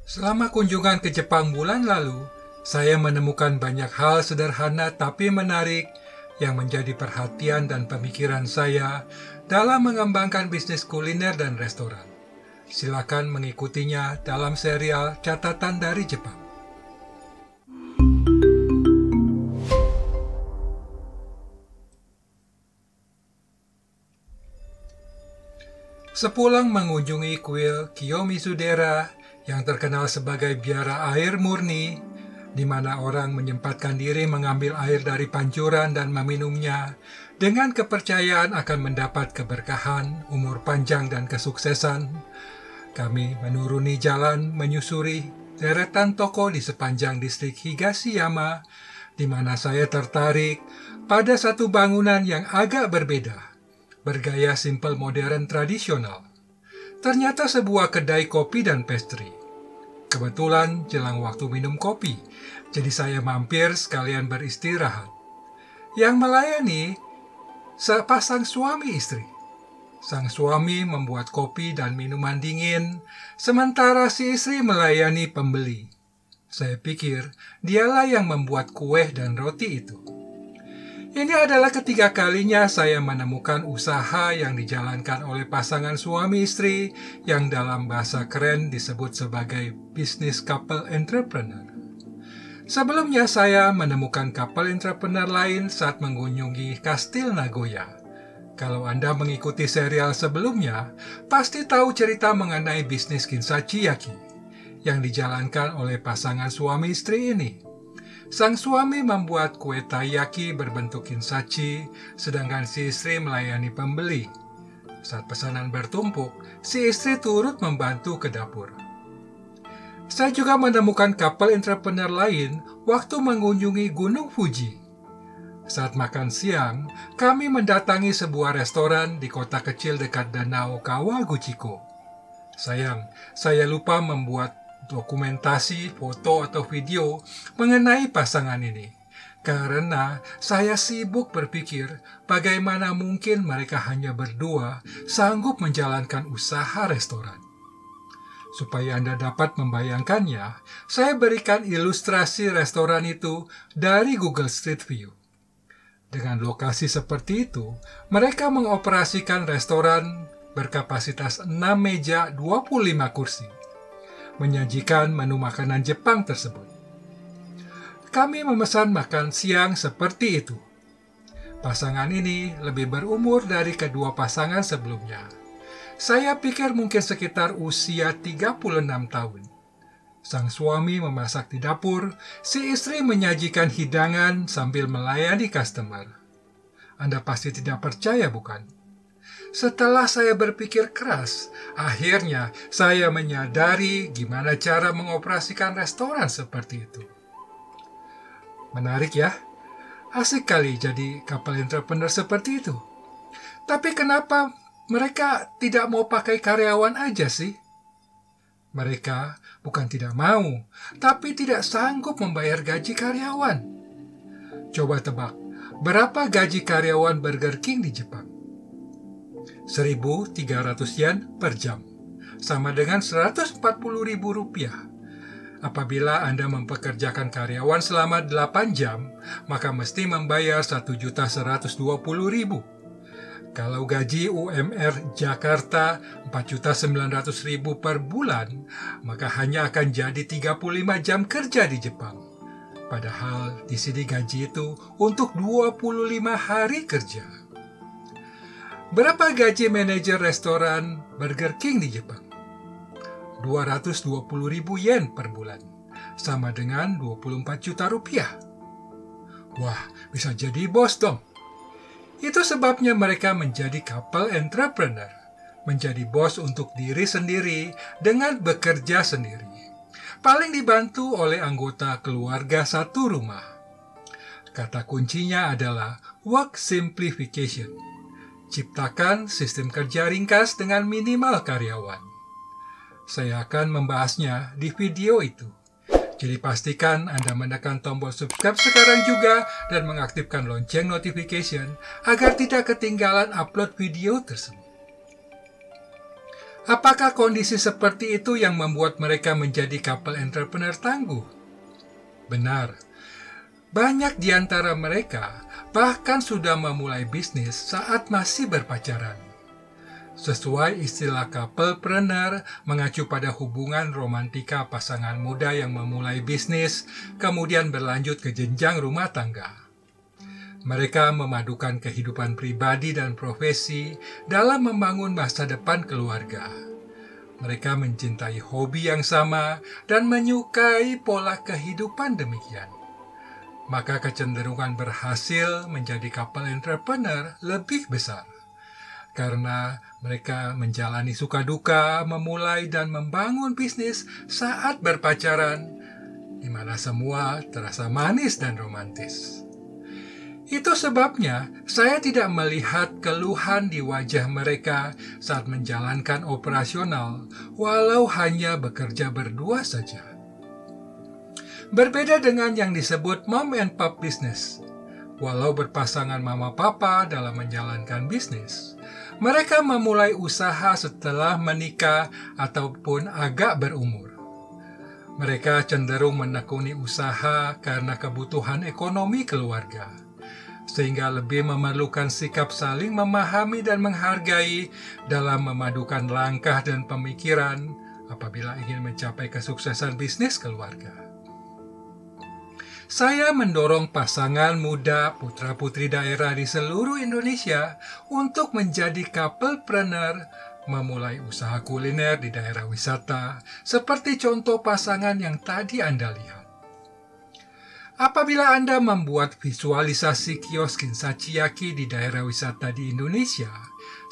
Selama kunjungan ke Jepang bulan lalu, saya menemukan banyak hal sederhana tapi menarik yang menjadi perhatian dan pemikiran saya dalam mengembangkan bisnis kuliner dan restoran. Silakan mengikutinya dalam serial Catatan dari Jepang. Sepulang mengunjungi kuil Kiyomizu-dera yang terkenal sebagai biara air murni, di mana orang menyempatkan diri mengambil air dari pancuran dan meminumnya dengan kepercayaan akan mendapat keberkahan, umur panjang, dan kesuksesan. Kami menuruni jalan menyusuri deretan toko di sepanjang distrik Higashiyama, di mana saya tertarik pada satu bangunan yang agak berbeda, bergaya simpel modern tradisional. Ternyata sebuah kedai kopi dan pastry. Kebetulan jelang waktu minum kopi, jadi saya mampir sekalian beristirahat. Yang melayani sepasang suami istri. Sang suami membuat kopi dan minuman dingin, sementara si istri melayani pembeli. Saya pikir dialah yang membuat kue dan roti itu. Ini adalah ketiga kalinya saya menemukan usaha yang dijalankan oleh pasangan suami istri yang dalam bahasa keren disebut sebagai bisnis couple entrepreneur. Sebelumnya saya menemukan couple entrepreneur lain saat mengunjungi Kastil Nagoya. Kalau Anda mengikuti serial sebelumnya, pasti tahu cerita mengenai bisnis Kinsachiyaki yang dijalankan oleh pasangan suami istri ini. Sang suami membuat kue taiyaki berbentuk kinsachi, sedangkan si istri melayani pembeli. Saat pesanan bertumpuk, si istri turut membantu ke dapur. Saya juga menemukan couple entrepreneur lain waktu mengunjungi Gunung Fuji. Saat makan siang, kami mendatangi sebuah restoran di kota kecil dekat danau Kawaguchiko. Sayang, saya lupa membuat dokumentasi, foto, atau video mengenai pasangan ini. Karena saya sibuk berpikir bagaimana mungkin mereka hanya berdua sanggup menjalankan usaha restoran. Supaya Anda dapat membayangkannya, saya berikan ilustrasi restoran itu dari Google Street View. Dengan lokasi seperti itu, mereka mengoperasikan restoran berkapasitas 6 meja 25 kursi. Menyajikan menu makanan Jepang tersebut. Kami memesan makan siang seperti itu. Pasangan ini lebih berumur dari kedua pasangan sebelumnya. Saya pikir mungkin sekitar usia 36 tahun. Sang suami memasak di dapur, si istri menyajikan hidangan sambil melayani customer. Anda pasti tidak percaya, bukan? Setelah saya berpikir keras, akhirnya saya menyadari gimana cara mengoperasikan restoran seperti itu. Menarik ya? Asik kali jadi couple entrepreneur seperti itu. Tapi kenapa mereka tidak mau pakai karyawan aja sih? Mereka bukan tidak mau, tapi tidak sanggup membayar gaji karyawan. Coba tebak, berapa gaji karyawan Burger King di Jepang? 1.300 yen per jam, sama dengan Rp140.000. Apabila Anda mempekerjakan karyawan selama 8 jam, maka mesti membayar Rp1.120.000. Kalau gaji UMR Jakarta Rp4.900.000 per bulan, maka hanya akan jadi 35 jam kerja di Jepang. Padahal di sini gaji itu untuk 25 hari kerja. Berapa gaji manajer restoran Burger King di Jepang? 220.000 yen per bulan, sama dengan 24 juta rupiah. Wah, bisa jadi bos dong. Itu sebabnya mereka menjadi couple entrepreneur, menjadi bos untuk diri sendiri dengan bekerja sendiri. Paling dibantu oleh anggota keluarga satu rumah. Kata kuncinya adalah work simplification. Ciptakan sistem kerja ringkas dengan minimal karyawan. Saya akan membahasnya di video itu. Jadi pastikan Anda menekan tombol subscribe sekarang juga dan mengaktifkan lonceng notification agar tidak ketinggalan upload video tersebut. Apakah kondisi seperti itu yang membuat mereka menjadi couple entrepreneur tangguh? Benar. Banyak di antara mereka bahkan sudah memulai bisnis saat masih berpacaran. Sesuai istilah couplepreneur mengacu pada hubungan romantika pasangan muda yang memulai bisnis, kemudian berlanjut ke jenjang rumah tangga. Mereka memadukan kehidupan pribadi dan profesi dalam membangun masa depan keluarga. Mereka mencintai hobi yang sama dan menyukai pola kehidupan demikian. Maka kecenderungan berhasil menjadi couple entrepreneur lebih besar. Karena mereka menjalani suka duka, memulai dan membangun bisnis saat berpacaran, di mana semua terasa manis dan romantis. Itu sebabnya saya tidak melihat keluhan di wajah mereka saat menjalankan operasional, walau hanya bekerja berdua saja. Berbeda dengan yang disebut mom and pop business, walau berpasangan mama papa dalam menjalankan bisnis, mereka memulai usaha setelah menikah ataupun agak berumur. Mereka cenderung menekuni usaha karena kebutuhan ekonomi keluarga, sehingga lebih memerlukan sikap saling memahami dan menghargai dalam memadukan langkah dan pemikiran apabila ingin mencapai kesuksesan bisnis keluarga. Saya mendorong pasangan muda putra-putri daerah di seluruh Indonesia untuk menjadi couplepreneur, memulai usaha kuliner di daerah wisata, seperti contoh pasangan yang tadi Anda lihat. Apabila Anda membuat visualisasi kios Kinsachiyaki di daerah wisata di Indonesia,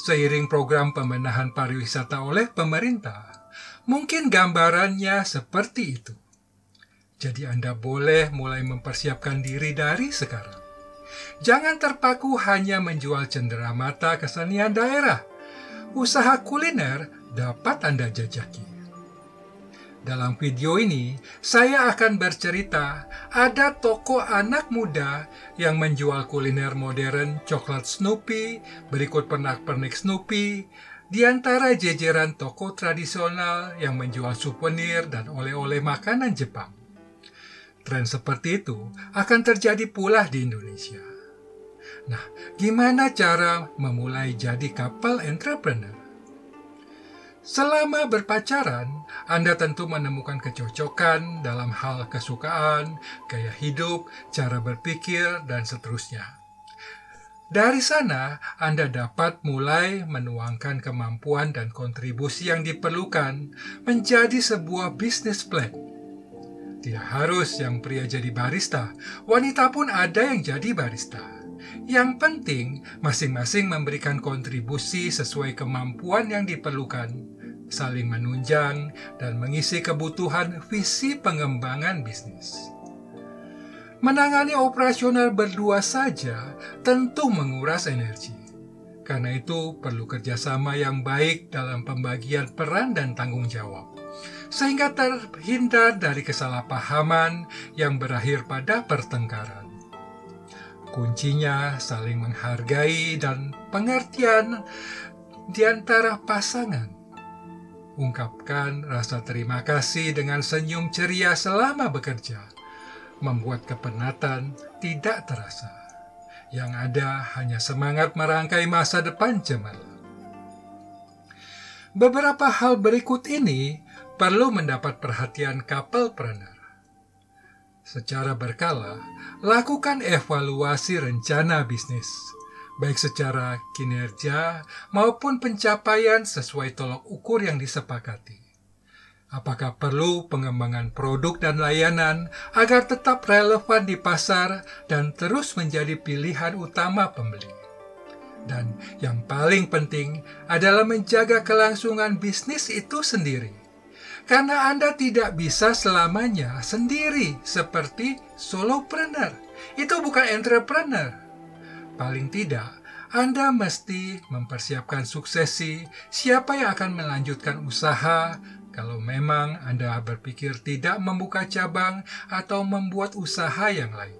seiring program pembenahan pariwisata oleh pemerintah, mungkin gambarannya seperti itu. Jadi Anda boleh mulai mempersiapkan diri dari sekarang. Jangan terpaku hanya menjual cenderamata kesenian daerah. Usaha kuliner dapat Anda jajaki. Dalam video ini, saya akan bercerita ada toko anak muda yang menjual kuliner modern coklat Snoopy, berikut pernak-pernik Snoopy, di antara jajaran toko tradisional yang menjual souvenir dan oleh-oleh makanan Jepang. Tren seperti itu akan terjadi pula di Indonesia. Nah, gimana cara memulai jadi couple entrepreneur? Selama berpacaran, Anda tentu menemukan kecocokan dalam hal kesukaan, gaya hidup, cara berpikir, dan seterusnya. Dari sana, Anda dapat mulai menuangkan kemampuan dan kontribusi yang diperlukan menjadi sebuah business plan. Tidak harus yang pria jadi barista, wanita pun ada yang jadi barista. Yang penting, masing-masing memberikan kontribusi sesuai kemampuan yang diperlukan, saling menunjang, dan mengisi kebutuhan visi pengembangan bisnis. Menangani operasional berdua saja tentu menguras energi. Karena itu perlu kerjasama yang baik dalam pembagian peran dan tanggung jawab, sehingga terhindar dari kesalahpahaman yang berakhir pada pertengkaran. Kuncinya saling menghargai dan pengertian di antara pasangan. Ungkapkan rasa terima kasih dengan senyum ceria selama bekerja, membuat kepenatan tidak terasa. Yang ada hanya semangat merangkai masa depan cemerlang. Beberapa hal berikut ini perlu mendapat perhatian couplepreneur. Secara berkala, lakukan evaluasi rencana bisnis, baik secara kinerja maupun pencapaian sesuai tolok ukur yang disepakati. Apakah perlu pengembangan produk dan layanan agar tetap relevan di pasar dan terus menjadi pilihan utama pembeli? Dan yang paling penting adalah menjaga kelangsungan bisnis itu sendiri. Karena Anda tidak bisa selamanya sendiri seperti solopreneur. Itu bukan entrepreneur. Paling tidak, Anda mesti mempersiapkan suksesi siapa yang akan melanjutkan usaha kalau memang Anda berpikir tidak membuka cabang atau membuat usaha yang lain.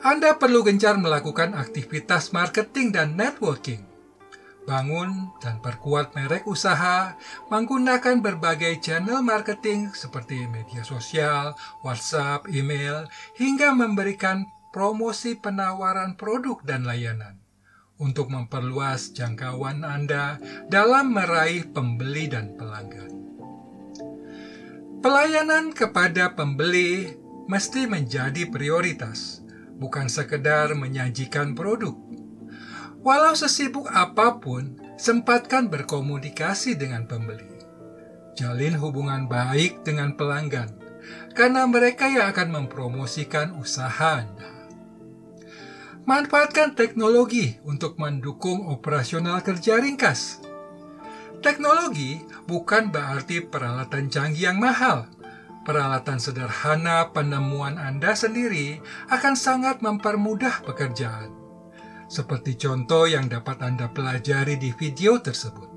Anda perlu gencar melakukan aktivitas marketing dan networking. Bangun dan perkuat merek usaha menggunakan berbagai channel marketing seperti media sosial, WhatsApp, email, hingga memberikan promosi penawaran produk dan layanan untuk memperluas jangkauan Anda dalam meraih pembeli dan pelanggan. Pelayanan kepada pembeli mesti menjadi prioritas, bukan sekedar menyajikan produk. Walau sesibuk apapun, sempatkan berkomunikasi dengan pembeli. Jalin hubungan baik dengan pelanggan, karena mereka yang akan mempromosikan usaha Anda. Manfaatkan teknologi untuk mendukung operasional kerja ringkas. Teknologi bukan berarti peralatan canggih yang mahal. Peralatan sederhana penemuan Anda sendiri akan sangat mempermudah pekerjaan. Seperti contoh yang dapat Anda pelajari di video tersebut.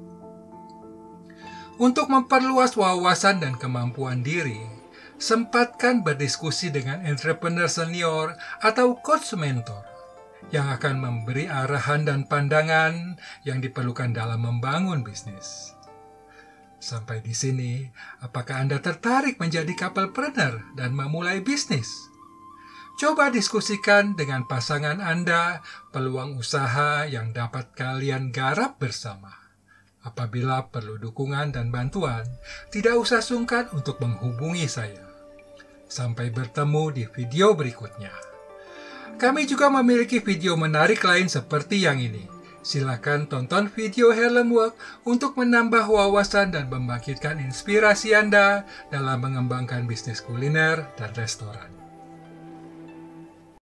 Untuk memperluas wawasan dan kemampuan diri, sempatkan berdiskusi dengan entrepreneur senior atau coach mentor yang akan memberi arahan dan pandangan yang diperlukan dalam membangun bisnis. Sampai di sini, apakah Anda tertarik menjadi couplepreneur dan memulai bisnis? Coba diskusikan dengan pasangan Anda peluang usaha yang dapat kalian garap bersama. Apabila perlu dukungan dan bantuan, tidak usah sungkan untuk menghubungi saya. Sampai bertemu di video berikutnya. Kami juga memiliki video menarik lain seperti yang ini. Silakan tonton video Harlem Work untuk menambah wawasan dan membangkitkan inspirasi Anda dalam mengembangkan bisnis kuliner dan restoran.